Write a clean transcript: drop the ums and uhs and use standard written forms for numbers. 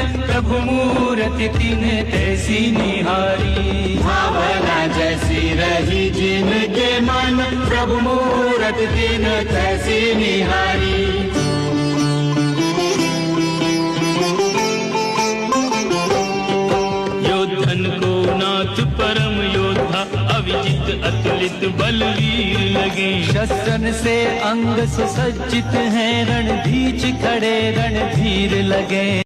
प्रभु मूरत तिन तैसी निहारी। भावना जैसी रही जिनके मन, प्रभु मूरत तिन तैसी निहारी। योद्धन को नाथ परम योद्धा, अविजित अतुलित बलवीर लगे। शस्त्रन से अंग सुसज्जित हैं, रणधीच खड़े रणधीर लगे।